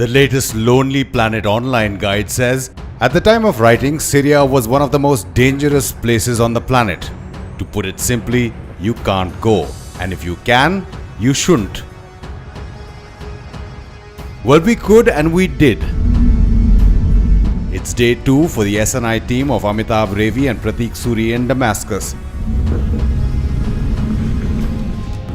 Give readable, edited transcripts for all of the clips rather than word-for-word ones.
The latest Lonely Planet online guide says, at the time of writing, Syria was one of the most dangerous places on the planet. To put it simply, you can't go. And if you can, you shouldn't. Well, we could and we did. It's day 2 for the SNI team of Amitabh Revi and Pratik Suri in Damascus.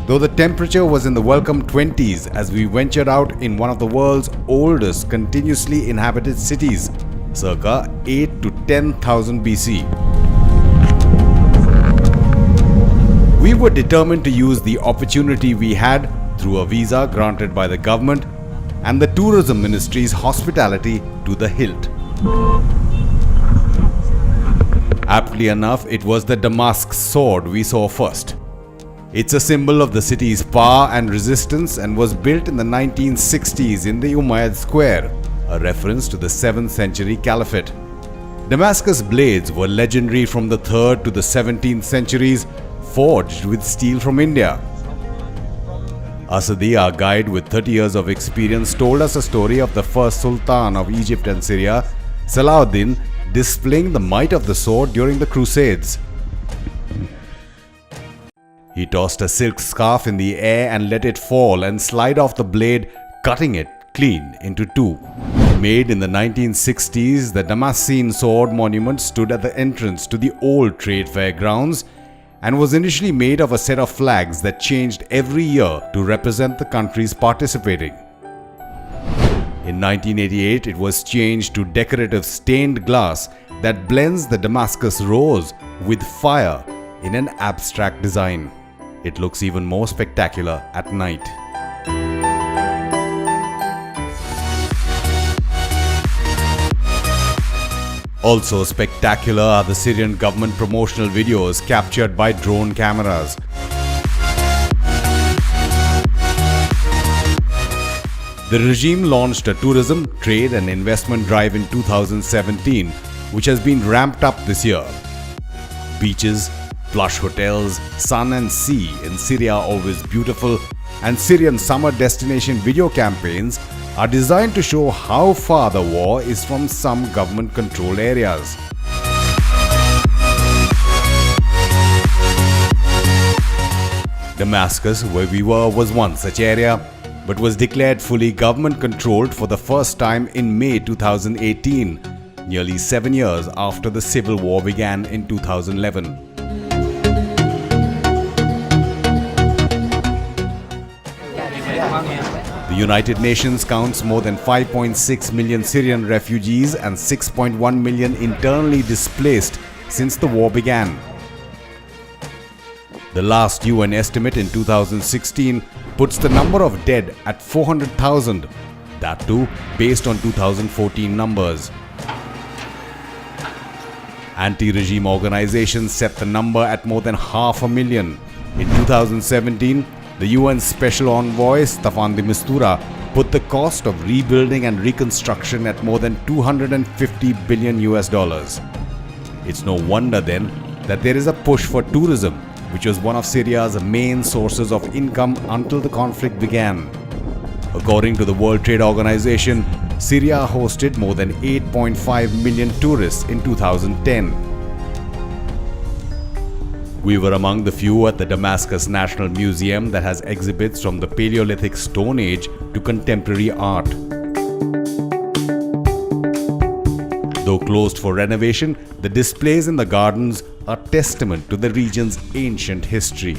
Though the temperature was in the welcome 20s as we ventured out in one of the world's oldest continuously inhabited cities, circa 8 to 10,000 BC. We were determined to use the opportunity we had through a visa granted by the government and the tourism ministry's hospitality to the hilt. Aptly enough, it was the Damascus sword we saw first. It's a symbol of the city's power and resistance and was built in the 1960s in the Umayyad Square, a reference to the 7th century caliphate. Damascus blades were legendary from the 3rd to the 17th centuries, forged with steel from India. Asadi, our guide with 30 years of experience, told us a story of the first Sultan of Egypt and Syria, Salahuddin, displaying the might of the sword during the Crusades. He tossed a silk scarf in the air and let it fall and slide off the blade, cutting it clean into two. Made in the 1960s, the Damascene sword monument stood at the entrance to the old trade fair grounds and was initially made of a set of flags that changed every year to represent the countries participating. In 1988, it was changed to decorative stained glass that blends the Damascus rose with fire in an abstract design. It looks even more spectacular at night. Also spectacular are the Syrian government promotional videos captured by drone cameras. The regime launched a tourism, trade and investment drive in 2017, which has been ramped up this year. Beaches, plush hotels, sun and sea in Syria are always beautiful, and Syrian summer destination video campaigns are designed to show how far the war is from some government-controlled areas. Damascus, where we were, was one such area, but was declared fully government-controlled for the first time in May 2018, nearly 7 years after the civil war began in 2011. The United Nations counts more than 5.6 million Syrian refugees and 6.1 million internally displaced since the war began. The last UN estimate in 2016 puts the number of dead at 400,000, that too based on 2014 numbers. Anti-regime organizations set the number at more than 500,000. In 2017, the UN Special Envoy Staffan de Mistura put the cost of rebuilding and reconstruction at more than $250 billion. It's no wonder then that there is a push for tourism, which was one of Syria's main sources of income until the conflict began. According to the World Trade Organization, Syria hosted more than 8.5 million tourists in 2010. We were among the few at the Damascus National Museum that has exhibits from the Paleolithic Stone Age to contemporary art. Though closed for renovation, the displays in the gardens are testament to the region's ancient history.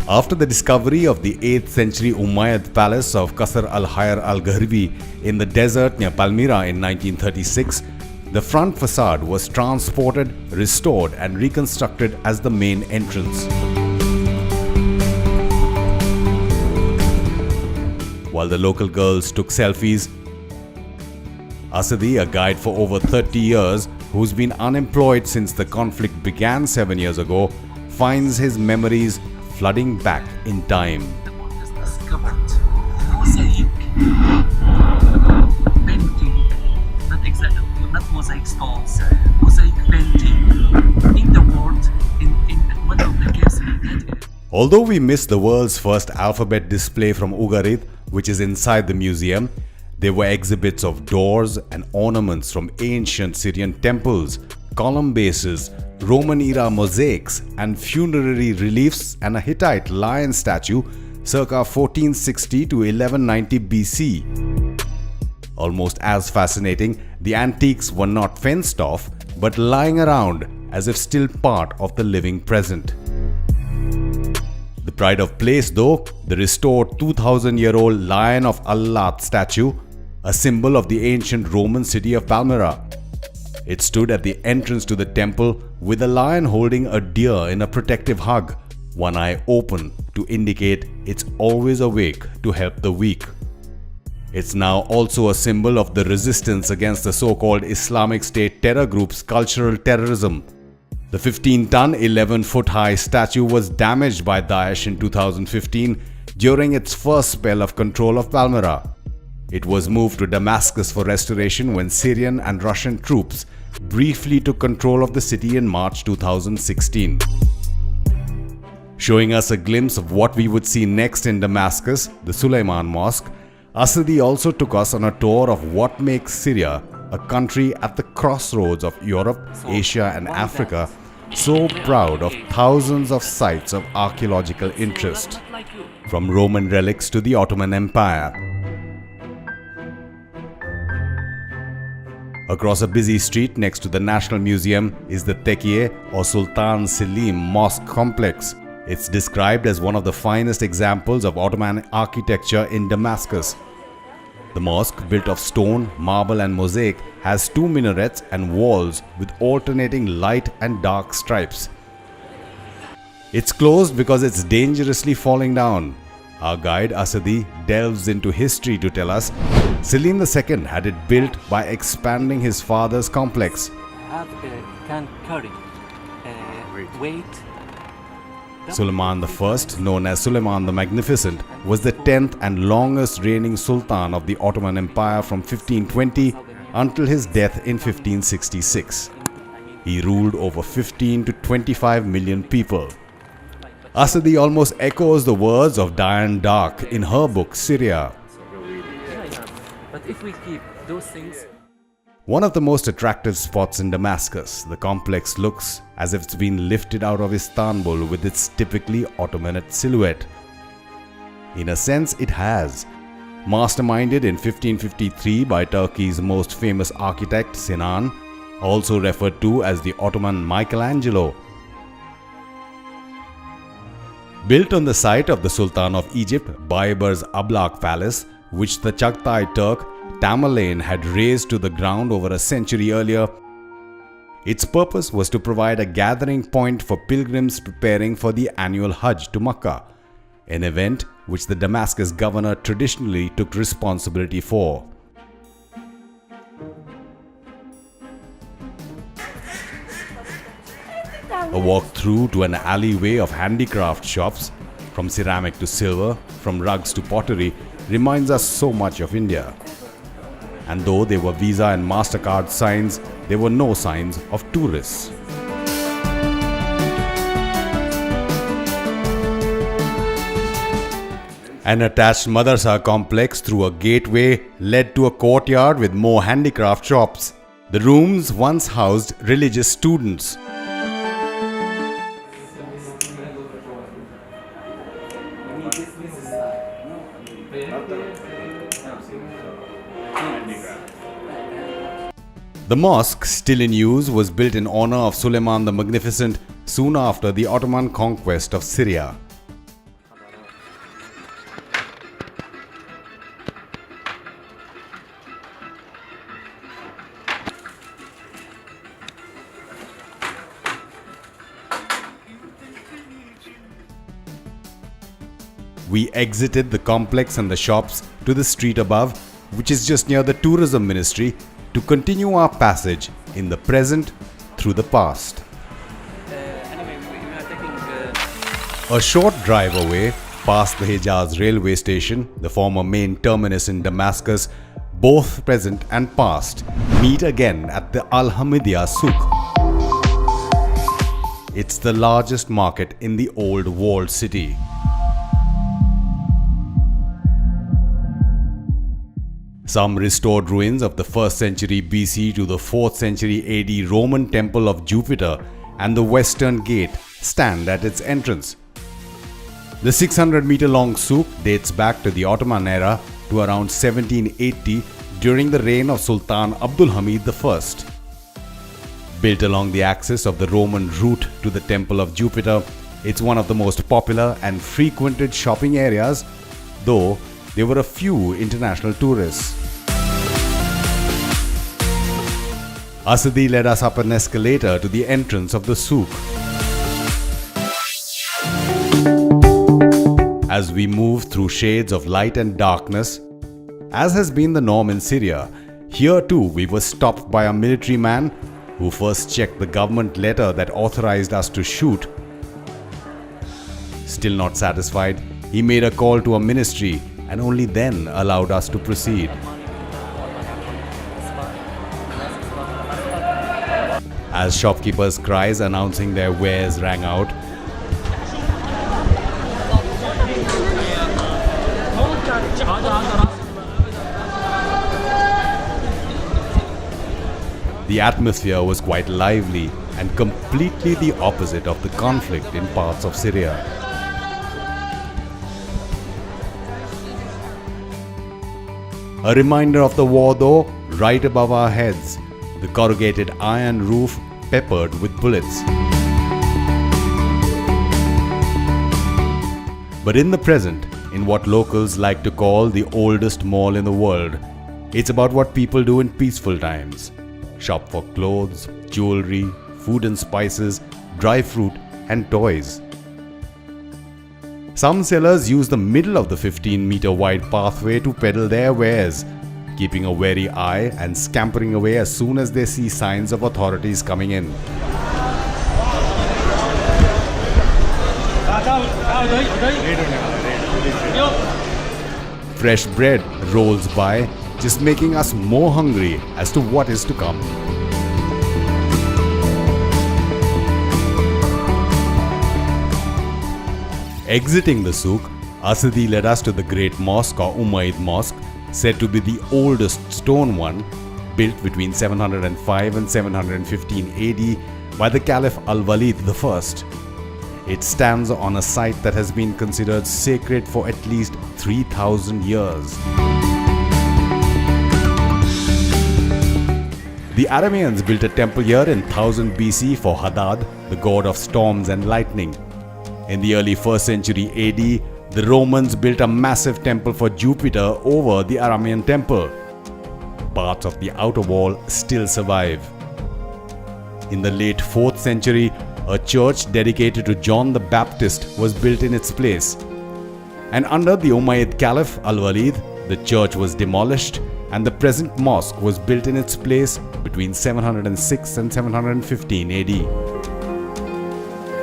After the discovery of the 8th century Umayyad palace of Qasr al-Hayr al-Gharbi in the desert near Palmyra in 1936, the front facade was transported, restored and reconstructed as the main entrance. While the local girls took selfies, Asadi, a guide for over 30 years who's been unemployed since the conflict began 7 years ago, finds his memories flooding back in time. Mosaic stalls, mosaic painting in the world, in one of the caves. Although we missed the world's first alphabet display from Ugarit, which is inside the museum, there were exhibits of doors and ornaments from ancient Syrian temples, column bases, Roman-era mosaics, and funerary reliefs, and a Hittite lion statue circa 1460 to 1190 BC. Almost as fascinating, the antiques were not fenced off, but lying around as if still part of the living present. The pride of place though, the restored 2000-year-old Lion of Al-Lat statue, a symbol of the ancient Roman city of Palmyra. It stood at the entrance to the temple with a lion holding a deer in a protective hug, one eye open to indicate it's always awake to help the weak. It's now also a symbol of the resistance against the so-called Islamic State terror group's cultural terrorism. The 15-ton, 11-foot-high statue was damaged by Daesh in 2015 during its first spell of control of Palmyra. It was moved to Damascus for restoration when Syrian and Russian troops briefly took control of the city in March 2016. Showing us a glimpse of what we would see next in Damascus, the Suleiman Mosque, Asadi also took us on a tour of what makes Syria, a country at the crossroads of Europe, Asia and Africa, so proud of thousands of sites of archaeological interest, from Roman relics to the Ottoman Empire. Across a busy street next to the National Museum is the Tekiye or Sultan Selim Mosque complex. It's described as one of the finest examples of Ottoman architecture in Damascus. The mosque, built of stone, marble and mosaic, has 2 minarets and walls with alternating light and dark stripes. It's closed because it's dangerously falling down. Our guide Asadi delves into history to tell us Selim II had it built by expanding his father's complex. Can carry weight. Suleiman I, known as Suleiman the Magnificent, was the 10th and longest reigning sultan of the Ottoman Empire from 1520 until his death in 1566. He ruled over 15 to 25 million people. Asadi almost echoes the words of Diane Dark in her book Syria. But if we keep those things... One of the most attractive spots in Damascus, the complex looks as if it's been lifted out of Istanbul with its typically Ottomanate silhouette. In a sense, it has. Masterminded in 1553 by Turkey's most famous architect Sinan, also referred to as the Ottoman Michelangelo. Built on the site of the Sultan of Egypt, Bayber's Ablaq Palace, which the Chagatai Turk Tamerlane had razed to the ground over a century earlier, its purpose was to provide a gathering point for pilgrims preparing for the annual Hajj to Makkah, an event which the Damascus governor traditionally took responsibility for. A walk through to an alleyway of handicraft shops, from ceramic to silver, from rugs to pottery, reminds us so much of India. And though there were Visa and MasterCard signs, there were no signs of tourists. An attached madrasa complex through a gateway led to a courtyard with more handicraft shops. The rooms once housed religious students. The mosque, still in use, was built in honor of Suleiman the Magnificent soon after the Ottoman conquest of Syria. We exited the complex and the shops to the street above, which is just near the tourism ministry, to continue our passage in the present through the past. Anyway, we are taking... A short drive away, past the Hejaz railway station, the former main terminus in Damascus, both present and past meet again at the Al Hamidiyya Souk. It's the largest market in the old walled city. Some restored ruins of the 1st century BC to the 4th century AD Roman temple of Jupiter and the western gate stand at its entrance. The 600-meter-long souk dates back to the Ottoman era to around 1780 during the reign of Sultan Abdul Hamid I. Built along the axis of the Roman route to the Temple of Jupiter, it's one of the most popular and frequented shopping areas, though there were a few international tourists. Asadi led us up an escalator to the entrance of the souk. As we moved through shades of light and darkness, as has been the norm in Syria, here too we were stopped by a military man who first checked the government letter that authorized us to shoot. Still not satisfied, he made a call to a ministry and only then allowed us to proceed. As shopkeepers' cries announcing their wares rang out, the atmosphere was quite lively and completely the opposite of the conflict in parts of Syria. A reminder of the war though, right above our heads, the corrugated iron roof peppered with bullets. But in the present, in what locals like to call the oldest mall in the world, it's about what people do in peaceful times. Shop for clothes, jewelry, food and spices, dry fruit and toys. Some sellers use the middle of the 15-meter wide pathway to peddle their wares, keeping a wary eye and scampering away as soon as they see signs of authorities coming in. Fresh bread rolls by, just making us more hungry as to what is to come. Exiting the souk, Asadi led us to the Great Mosque or Umayyad Mosque, said to be the oldest stone one, built between 705 and 715 AD by the Caliph Al-Walid I. It stands on a site that has been considered sacred for at least 3,000 years. The Arameans built a temple here in 1000 BC for Hadad, the god of storms and lightning. In the early 1st century AD, the Romans built a massive temple for Jupiter over the Aramean temple. Parts of the outer wall still survive. In the late 4th century, a church dedicated to John the Baptist was built in its place. And under the Umayyad Caliph Al-Walid, the church was demolished and the present mosque was built in its place between 706 and 715 AD.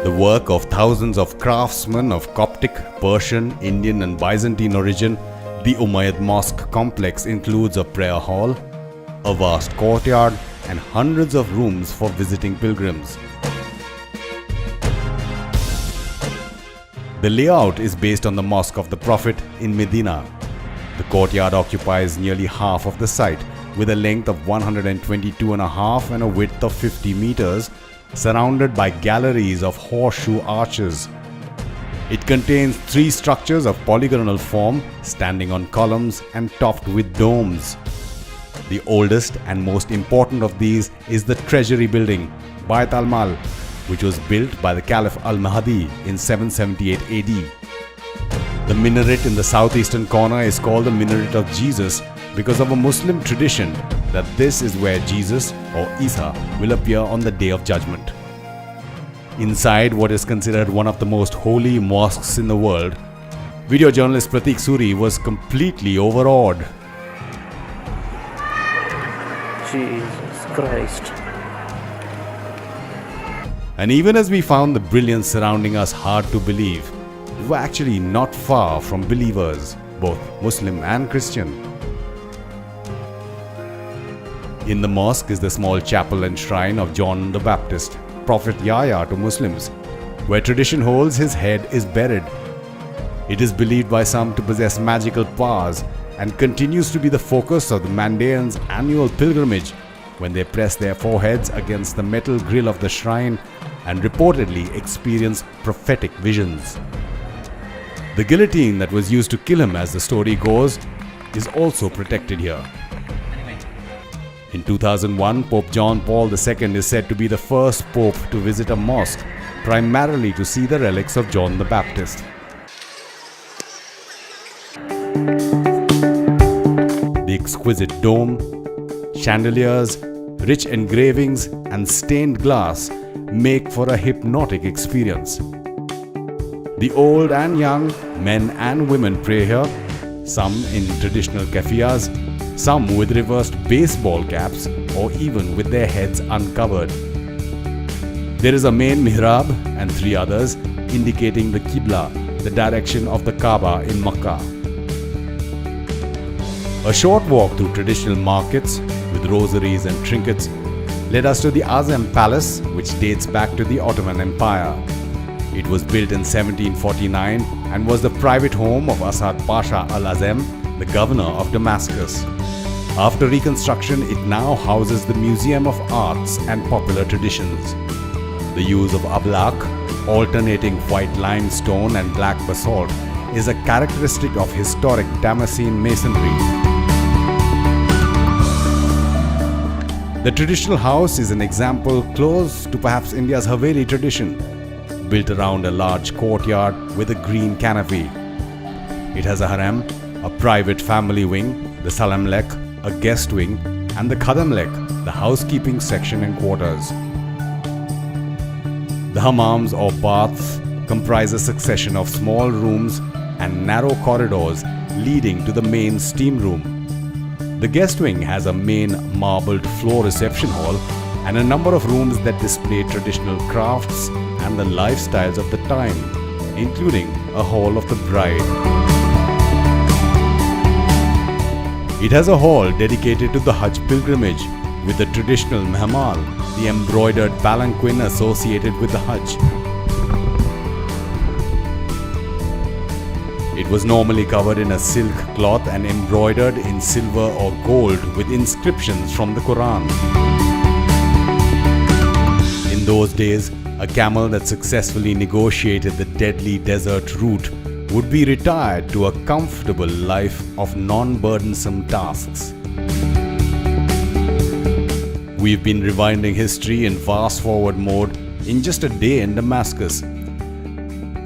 The work of thousands of craftsmen of Coptic, Persian, Indian and Byzantine origin, the Umayyad Mosque complex includes a prayer hall, a vast courtyard and hundreds of rooms for visiting pilgrims. The layout is based on the Mosque of the Prophet in Medina. The courtyard occupies nearly half of the site, with a length of 122.5 and a width of 50 meters, surrounded by galleries of horseshoe arches. It contains 3 structures of polygonal form, standing on columns and topped with domes. The oldest and most important of these is the Treasury Building, Bayt al-Mal, which was built by the Caliph al-Mahdi in 778 AD. The minaret in the southeastern corner is called the Minaret of Jesus because of a Muslim tradition that this is where Jesus or Isa will appear on the Day of Judgment. Inside what is considered one of the most holy mosques in the world, video journalist Pratik Suri was completely overawed. Jesus Christ. And even as we found the brilliance surrounding us hard to believe, we were actually not far from believers, both Muslim and Christian. In the mosque is the small chapel and shrine of John the Baptist, Prophet Yahya to Muslims, where tradition holds his head is buried. It is believed by some to possess magical powers and continues to be the focus of the Mandaeans' annual pilgrimage when they press their foreheads against the metal grill of the shrine and reportedly experience prophetic visions. The guillotine that was used to kill him, as the story goes, is also protected here. In 2001, Pope John Paul II is said to be the first pope to visit a mosque, primarily to see the relics of John the Baptist. The exquisite dome, chandeliers, rich engravings, and stained glass make for a hypnotic experience. The old and young, men and women pray here, some in traditional keffiyehs, some with reversed baseball caps, or even with their heads uncovered. There is a main mihrab and 3 others indicating the Qibla, the direction of the Kaaba in Makkah. A short walk through traditional markets with rosaries and trinkets led us to the Azem Palace, which dates back to the Ottoman Empire. It was built in 1749 and was the private home of Asad Pasha al-Azem, the governor of Damascus. After reconstruction, it now houses the Museum of Arts and Popular Traditions. The use of ablaq, alternating white limestone and black basalt, is a characteristic of historic Damascene masonry. The traditional house is an example close to perhaps India's Haveli tradition, built around a large courtyard with a green canopy. It has a harem, a private family wing, the salamlek, a guest wing, and the khadamlek, the housekeeping section and quarters. The hammams or baths comprise a succession of small rooms and narrow corridors leading to the main steam room. The guest wing has a main marbled floor reception hall and a number of rooms that display traditional crafts and the lifestyles of the time, including a hall of the bride. It has a hall dedicated to the Hajj pilgrimage with the traditional mehmal, the embroidered palanquin associated with the Hajj. It was normally covered in a silk cloth and embroidered in silver or gold with inscriptions from the Quran. In those days, a camel that successfully negotiated the deadly desert route would be retired to a comfortable life of non-burdensome tasks. We've been rewinding history in fast-forward mode in just a day in Damascus.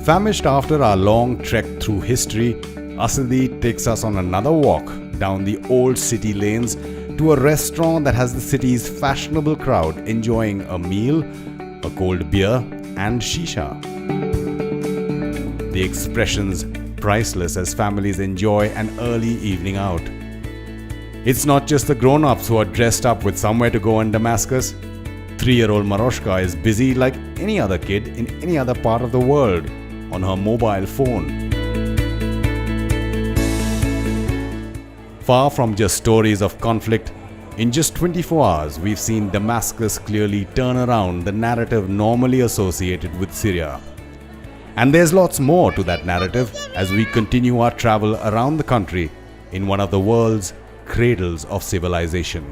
Famished after our long trek through history, Asadi takes us on another walk down the old city lanes to a restaurant that has the city's fashionable crowd enjoying a meal, a cold beer, and shisha. The expressions priceless as families enjoy an early evening out. It's not just the grown-ups who are dressed up with somewhere to go in Damascus. 3-year-old Maroshka is busy like any other kid in any other part of the world on her mobile phone. Far from just stories of conflict, in just 24 hours we've seen Damascus clearly turn around the narrative normally associated with Syria. And there's lots more to that narrative as we continue our travel around the country in one of the world's cradles of civilization.